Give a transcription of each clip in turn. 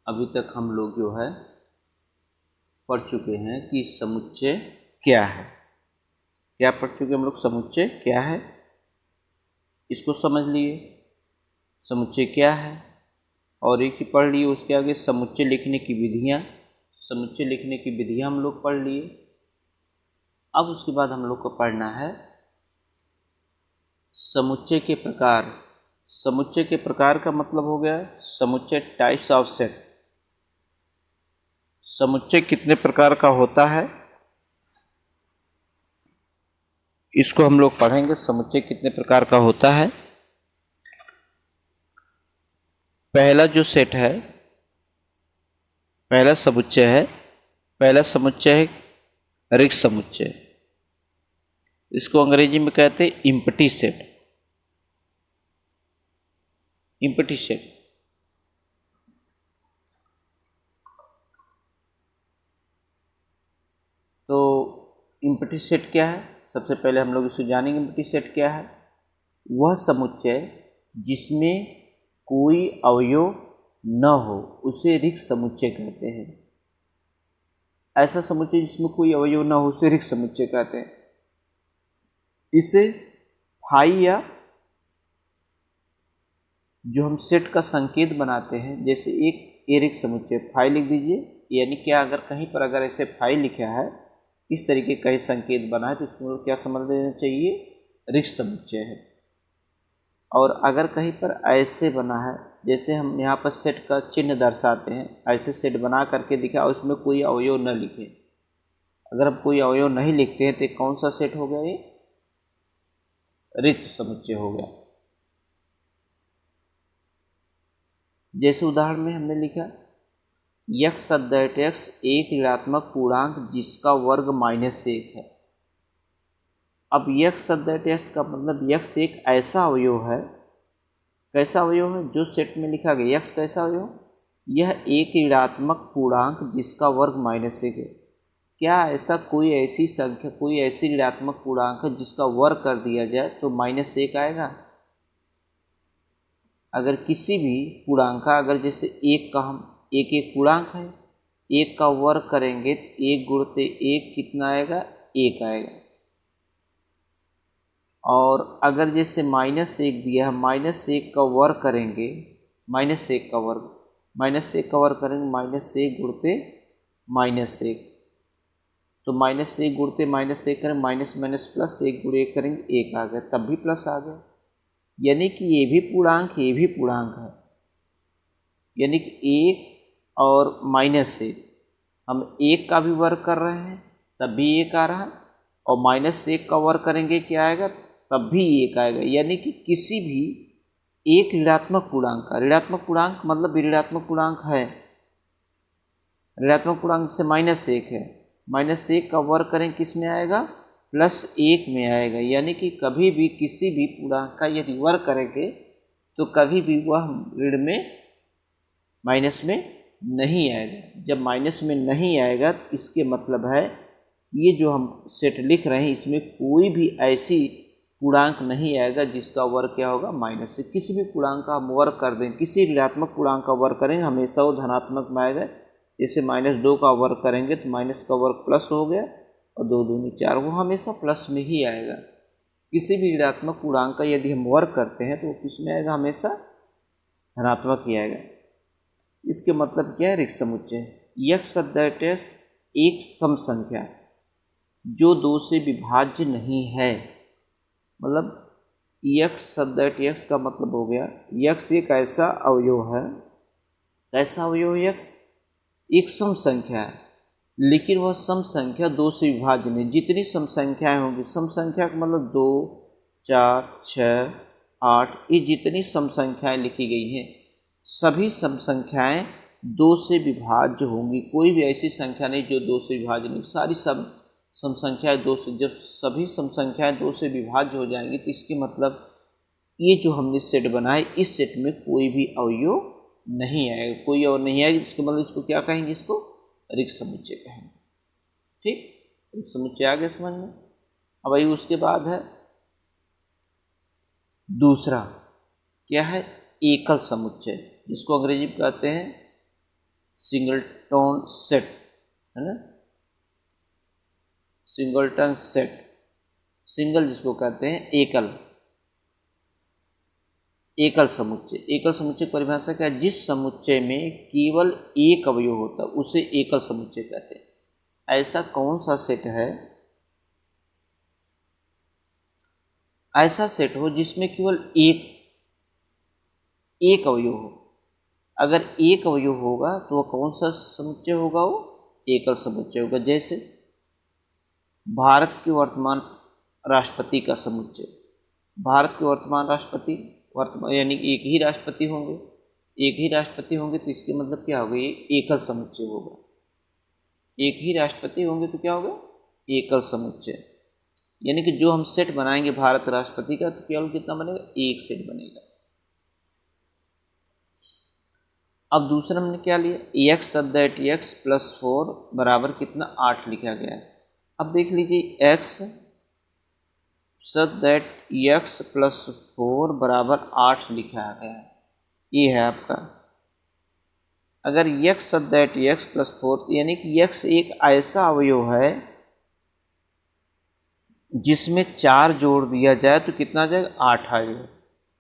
अभी तक हम लोग जो है पढ़ चुके हैं कि समुच्चय क्या है। क्या पढ़ चुके हम लोग? समुच्चय क्या है, इसको समझ लिए समुच्चय क्या है, और एक ही पढ़ लिए उसके आगे समुच्चय लिखने की विधियाँ। समुच्चय लिखने की विधियाँ हम लोग पढ़ लिए। अब उसके बाद हम लोग को पढ़ना है समुच्चय के प्रकार। समुच्चय के प्रकार का मतलब हो गया समुच्चय, टाइप्स ऑफ सेट। समुच्चय कितने प्रकार का होता है इसको हम लोग पढ़ेंगे। समुच्चय कितने प्रकार का होता है। पहला जो सेट है, पहला समुच्चय है, पहला समुच्चय है रिक्त समुच्चय। इसको अंग्रेजी में कहते हैं इम्पटी सेट। Empty set. तो इम्पटी सेट क्या है? सबसे पहले हम लोग इसे जानेंगे। इम्पटी सेट क्या है? वह समुच्चय जिसमें कोई अवयव न हो उसे रिक्त समुच्चय कहते हैं। ऐसा समुच्चय जिसमें कोई अवयव न हो उसे रिक्त समुच्चय कहते हैं। इसे फाई या जो हम सेट का संकेत बनाते हैं, जैसे एक रिक्त समुच्चय फाई लिख दीजिए, यानी क्या अगर कहीं पर अगर ऐसे फाई लिखा है, इस तरीके का ही संकेत बना है, तो इसको क्या समझ लेना चाहिए? रिक्त समुच्चय है। और अगर कहीं पर ऐसे बना है, जैसे हम यहाँ पर सेट का चिन्ह दर्शाते हैं, ऐसे सेट बना करके दिखा और उसमें कोई अवयव न लिखे, अगर हम कोई अवयव नहीं लिखते हैं तो कौन सा सेट हो गया? ये रिक्त समुच्चय हो गया। जैसे उदाहरण में हमने लिखा यक्स सदैट एक्स एक ऋणात्मक पूर्णांक जिसका वर्ग -1 है। अब यक्स सदैट एक्स का मतलब यक्स एक ऐसा अवयव है। कैसा अवयव है? जो सेट में लिखा गया यक्स कैसा अवयव? यह एक ऋणात्मक पूर्णांक जिसका वर्ग -1 है। क्या ऐसा कोई ऐसी संख्या, कोई ऐसी ऋणात्मक पूर्णांक है जिसका वर्ग कर दिया जाए तो -1 आएगा? अगर किसी भी पूर्णांक का, अगर जैसे एक का हम एक पूर्णांक है, एक का वर्ग करेंगे तो 1 गुणते 1 कितना आएगा? 1 आएगा। और अगर जैसे -1 दिया है, -1 का वर्ग करेंगे, -1 का वर्ग, -1 का वर्ग करेंगे, -1 गुणते -1, तो -1 गुणते -1 करें, माइनस माइनस प्लस, 1 गुणे 1 करेंगे, 1 आ गया, तब भी प्लस आ गया। यानी कि ये भी पूर्णांक, ये भी पूर्णांक है। यानी कि 1 और -1, हम 1 का भी वर्ग कर रहे हैं तब भी 1 आ रहा है, और -1 का वर्ग करेंगे क्या आएगा? तब भी 1 आएगा। यानी कि किसी भी एक ऋणात्मक पूर्णांक का, ऋणात्मक पूर्णांक मतलब ऋणात्मक पूर्णांक है, ऋणात्मक पूर्णांक से -1 है, -1 का वर्ग करें किस में आएगा? +1 में आएगा। यानी कि कभी भी किसी भी पूर्णांक का यदि वर्ग करेंगे तो कभी भी वह ऋण में, माइनस में नहीं आएगा। जब माइनस में नहीं आएगा तो इसके मतलब है ये जो हम सेट लिख रहे हैं इसमें कोई भी ऐसी पूर्णांक नहीं आएगा जिसका वर्ग क्या होगा? -1। किसी भी पूर्णांक का हम वर्ग कर दें, किसी ऋणात्मक पूर्णांक का वर्ग करेंगे हमेशा वो धनात्मक में आएगा। जैसे -2 का वर्ग करेंगे तो माइनस का वर्ग प्लस हो गया, और 2 दूनी 4, वो हमेशा प्लस में ही आएगा। किसी भी ऋणात्मक पूर्णांक का यदि हम वर्ग करते हैं तो वो किस में आएगा? हमेशा धनात्मक ही आएगा। इसके मतलब क्या है? रिक्त समुच्चय। यक्स सदैट एक्स एक सम संख्या जो 2 से विभाज्य नहीं है। मतलब यक्स सदैट एक्स का मतलब हो गया यक्स एक ऐसा अवयव है। कैसा अवयव? यक्स एक सम संख्या है, लेकिन वह सम संख्या 2 से विभाज्य नहीं। जितनी सम संख्याएँ होंगी, सम संख्या का मतलब 2, 4, 6, 8, ये जितनी सम संख्याएँ लिखी गई हैं सभी सम संख्याएँ 2 से विभाज्य होंगी। कोई भी ऐसी संख्या नहीं जो 2 से विभाज्य नहीं। सारी सम संख्याएँ 2 से, जब सभी सम संख्याएँ 2 से विभाज्य हो जाएंगी तो इसके मतलब ये जो हमने सेट बनाए इस सेट में कोई भी अवयव नहीं आएगा। कोई और नहीं आएगा, इसके मतलब इसको क्या कहेंगे? इसको रिक्त समुच्चय कहेंगे। ठीक, रिक्त समुच्चय आ गया समझ में। अब भाई उसके बाद है दूसरा, क्या है? एकल समुच्चय, जिसको अंग्रेजी में कहते हैं सिंगलटन सेट, है ना, सिंगलटन सेट, सिंगल जिसको कहते हैं एकल, एकल समुच्चय। एकल समुच्चय की परिभाषा क्या है? जिस समुच्चय में केवल एक अवयव होता है उसे एकल समुच्चय कहते हैं। ऐसा कौन सा सेट है? ऐसा सेट हो जिसमें केवल एक अवयव हो। अगर एक अवयव होगा तो वह कौन सा समुच्चय होगा? वो एकल समुच्चय होगा। जैसे भारत के वर्तमान राष्ट्रपति का समुच्चय, भारत के वर्तमान राष्ट्रपति, वर्तमान यानी कि एक ही राष्ट्रपति होंगे, एक ही राष्ट्रपति होंगे तो इसके मतलब क्या होगा? ये एकल समुच्चय होगा। एक ही राष्ट्रपति होंगे तो क्या होगा? एकल समुच्चय। यानी कि जो हम सेट बनाएंगे भारत राष्ट्रपति का तो केवल कितना बनेगा? एक सेट बनेगा। अब दूसरा हमने क्या लिया? x सब दैट x प्लस 4 बराबर कितना? 8 लिखा गया है। अब देख लीजिए x सब दैट x प्लस 4 बराबर 8 लिखा गया है, ये है आपका। अगर x सब दैट x प्लस 4 यानी कि x एक ऐसा अवयव है जिसमें 4 जोड़ दिया जाए तो कितना आ जाएगा? 8 आएगा।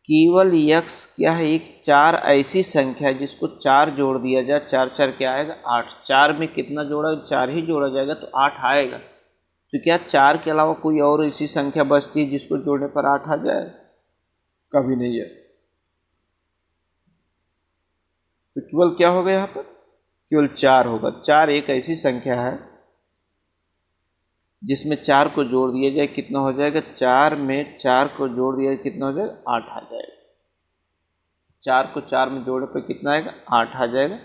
केवल x क्या है? एक 4 ऐसी संख्या है जिसको 4 जोड़ दिया जाए, 4 4 क्या आएगा? 8। 4 में कितना जोड़ा? 4 ही जोड़ा जाएगा तो 8 आएगा। तो क्या 4 के अलावा कोई और ऐसी संख्या बचती है जिसको जोड़ने पर 8 आ जाए? कभी नहीं है। तो केवल क्या होगा यहाँ पर? केवल 4 होगा। 4 एक ऐसी संख्या है जिसमें 4 को जोड़ दिया जाए कितना हो जाएगा? 4 में 4 को जोड़ दिया जाए कितना हो जाएगा? 8 आ जाएगा। 4 को 4 में जोड़ने पर कितना आएगा? 8 आ जाएगा।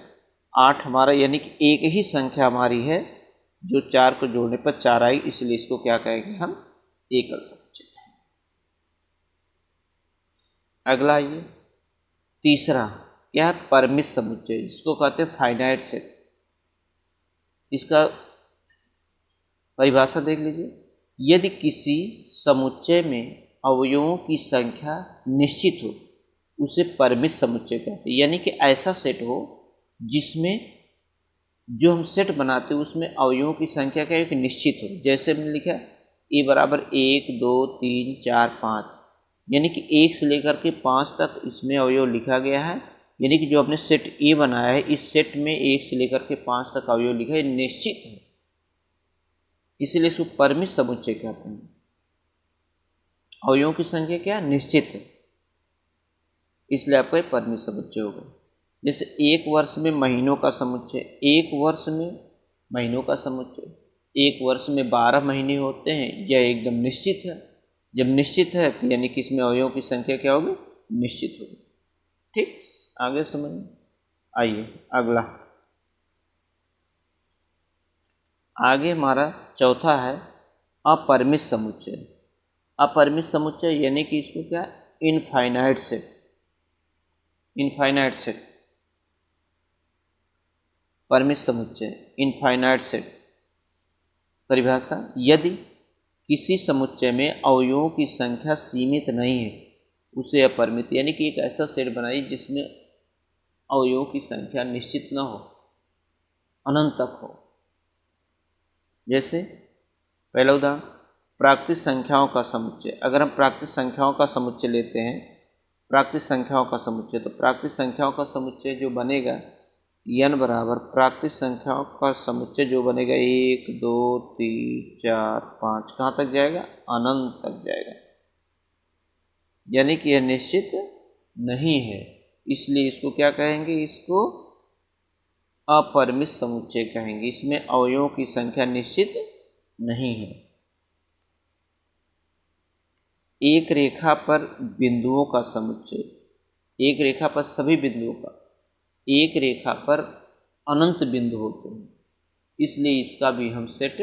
8 हमारा यानी कि एक ही संख्या हमारी है जो 4 को जोड़ने पर 4 आएगी, इसलिए इसको क्या कहेंगे हम? एकल समुच्चय। अगला ये तीसरा क्या है? परिमित समुच्चय, जिसको कहते हैं फाइनाइट सेट। इसका परिभाषा देख लीजिए। यदि किसी समुच्चय में अवयवों की संख्या निश्चित हो उसे परिमित समुच्चय कहते हैं। यानी कि ऐसा सेट हो जिसमें जो हम सेट बनाते हैं उसमें अवयवों की संख्या क्या है? कि निश्चित हो। जैसे हमने लिखा ए बराबर 1 2 3 4 5, यानी कि 1 से लेकर के 5 तक इसमें अवयव लिखा गया है। यानी कि जो हमने सेट ए बनाया है इस सेट में 1 से लेकर के 5 तक अवयव लिखा है, निश्चित है, इसीलिए इसको परिमित समुच्चय कहते हैं। अवयवों की संख्या क्या है? निश्चित है, इसलिए आपका ये परिमित समुच्चय होगा। जैसे एक वर्ष में महीनों का समुच्चय, एक वर्ष में महीनों का समुच्चय, एक वर्ष में 12 महीने होते हैं, यह एकदम निश्चित है। जब निश्चित है तो यानी कि इसमें अवयवों की संख्या क्या होगी? निश्चित होगी। ठीक, आगे समझ। आइए अगला, आगे हमारा चौथा है अपरिमित समुच्चय। अपरिमित समुच्चय यानी कि इसको क्या? Infinite set. इनफाइनाइट सेट, परिमित समुच्चय, इनफाइनाइट सेट। परिभाषा, यदि किसी समुच्चय में अवयवों की संख्या सीमित नहीं है उसे अपरिमित, यानी कि एक ऐसा सेट बनाइए जिसमें अवयवों की संख्या निश्चित न हो, अनंत तक हो। जैसे पहला उदाहरण, प्राकृतिक संख्याओं का समुच्चय। अगर हम प्राकृतिक संख्याओं का समुच्चय लेते हैं, प्राकृतिक संख्याओं का समुच्चय, तो प्राकृतिक संख्याओं का समुच्चय जो बनेगा n बराबर प्राकृतिक संख्याओं का समुच्चय जो बनेगा 1 2 3 4 5, कहाँ तक जाएगा? अनंत तक जाएगा। यानी कि यह निश्चित नहीं है, इसलिए इसको क्या कहेंगे? इसको अपरिमित समुच्चय कहेंगे। इसमें अवयवों की संख्या निश्चित नहीं है। एक रेखा पर बिंदुओं का समुच्चय, एक रेखा पर सभी बिंदुओं का, एक रेखा पर अनंत बिंदु होते हैं, इसलिए इसका भी हम सेट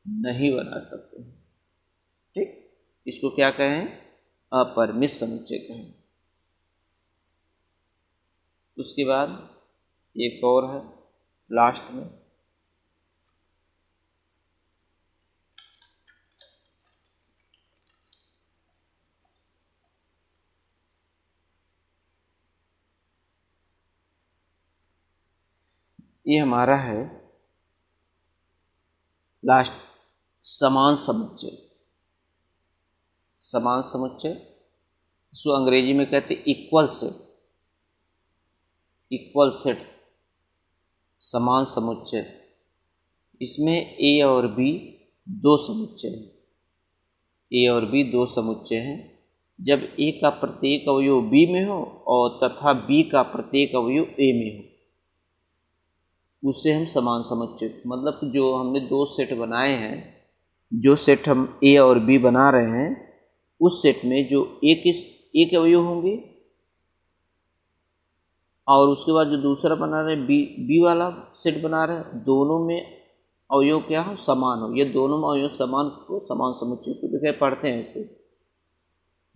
नहीं बना सकते। ठीक, इसको क्या कहें? अपरिमित समुच्चय कहें। उसके बाद एक और है लास्ट में, ये हमारा है लास्ट समान समुच्चय। समान समुच्चय इसको अंग्रेजी में कहते हैं इक्वल सेट। इक्वल सेट्स समान समुच्चय। इसमें ए और बी दो समुच्चय हैं। ए और बी दो समुच्चय हैं। जब ए का प्रत्येक अवयव बी में हो और तथा बी का प्रत्येक अवयव ए में हो, उससे हम समान समुच्चय, मतलब जो हमने दो सेट बनाए हैं, जो सेट हम ए और बी बना रहे हैं, उस सेट में जो ए के अवयव होंगे और उसके बाद जो दूसरा बना रहे हैं बी वाला सेट बना रहे हैं, दोनों में अवयव क्या हो, समान हो। ये दोनों में अवयव समान को समान समुच्चय को देखिए पढ़ते हैं ऐसे,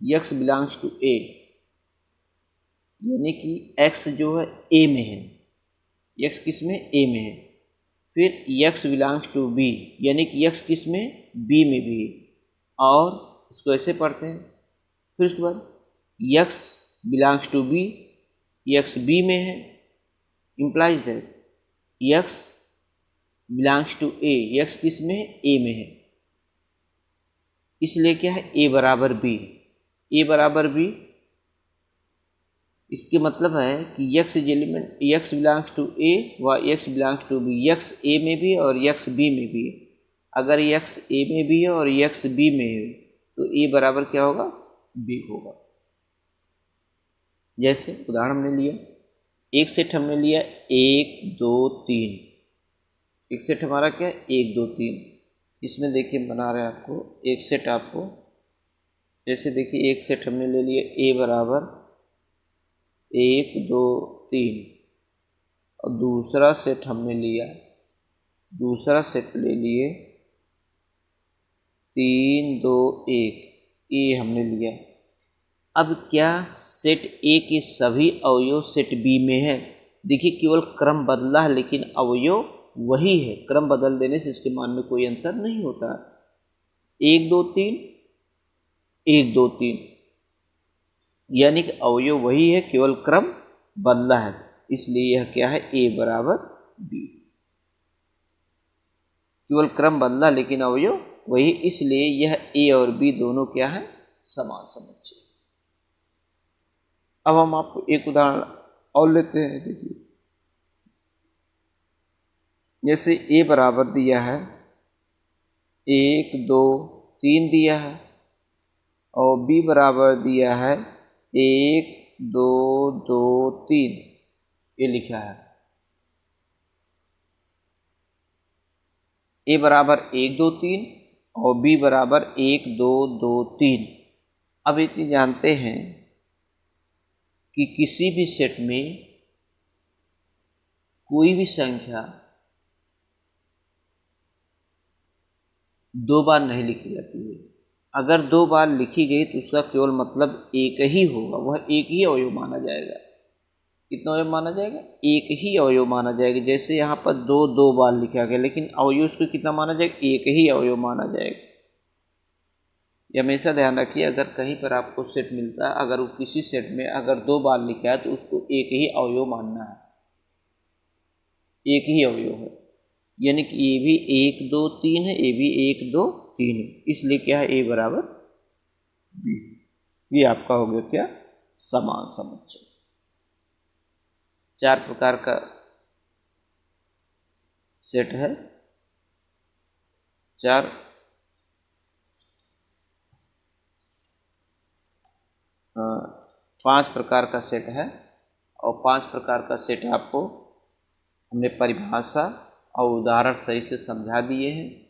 x बिलोंग्स टू ए, यानी कि x जो है ए में है, x किस में, ए में है। फिर x बिलोंग्स टू बी, यानी कि x किस में, बी में भी है, और इसको ऐसे पढ़ते हैं। फिर उसके बाद x belongs to B, x B में है, implies that x belongs to A, x किस में, ए में है, इसलिए क्या है, a बराबर b। a बराबर b, इसके मतलब है कि x is element, x belongs to A व x belongs to B, x a में भी और x b में भी है। अगर x a में भी है और x b में है तो a बराबर क्या होगा, b होगा। जैसे उदाहरण हमने लिया, एक सेट हमने लिया 1 2 3, एक सेट हमारा क्या है 1 2 3। इसमें देखिए बना रहे हैं आपको एक सेट, आपको जैसे देखिए एक सेट हमने ले लिया a बराबर 1 2 3, और दूसरा सेट हमने लिया, दूसरा सेट ले लिए 3 2 1, ये हमने लिया। अब क्या सेट ए के सभी अवयव सेट बी में है? देखिए केवल क्रम बदला है लेकिन अवयव वही है। क्रम बदल देने से इसके मान में कोई अंतर नहीं होता। 1 2 3 1 2 3, यानी कि अवयव वही है, केवल क्रम बदला है। इसलिए यह क्या है, ए बराबर बी। केवल क्रम बदला लेकिन अवयव वही, इसलिए यह ए और बी दोनों क्या है, समान समुच्चय। अब हम आपको एक उदाहरण और लेते हैं। देखिए जैसे ए बराबर दिया है 1 2 3 दिया है, और बी बराबर दिया है 1 2 2 3, ये लिखा है। ए बराबर 1 2 3 और बी बराबर 1 2 2 3। अब इतनी जानते हैं कि किसी भी सेट में कोई भी संख्या दो बार नहीं लिखी जाती है। अगर दो बार लिखी गई तो उसका केवल मतलब एक ही होगा, वह एक ही अवयव माना जाएगा। कितना अवयव माना जाएगा, एक ही अवयव माना जाएगा। जैसे यहाँ पर दो बार लिखा गया लेकिन अवयव उसको कितना माना जाएगा, एक ही अवयव माना जाएगा। ये हमेशा ध्यान रखिए, अगर कहीं पर आपको सेट मिलता है, अगर वो किसी सेट में अगर दो बार लिखा है तो उसको एक ही अवयव मानना है, एक ही अवयव है। यानी कि ये भी 1 2 3 है, ये भी 1 2 3 है, इसलिए क्या है, ए बराबर बी। ये आपका हो गया क्या, समान समुच्चय। 4 प्रकार का सेट है, 5 प्रकार का सेट है, और 5 प्रकार का सेट आपको हमने परिभाषा और उदाहरण सही से समझा दिए हैं।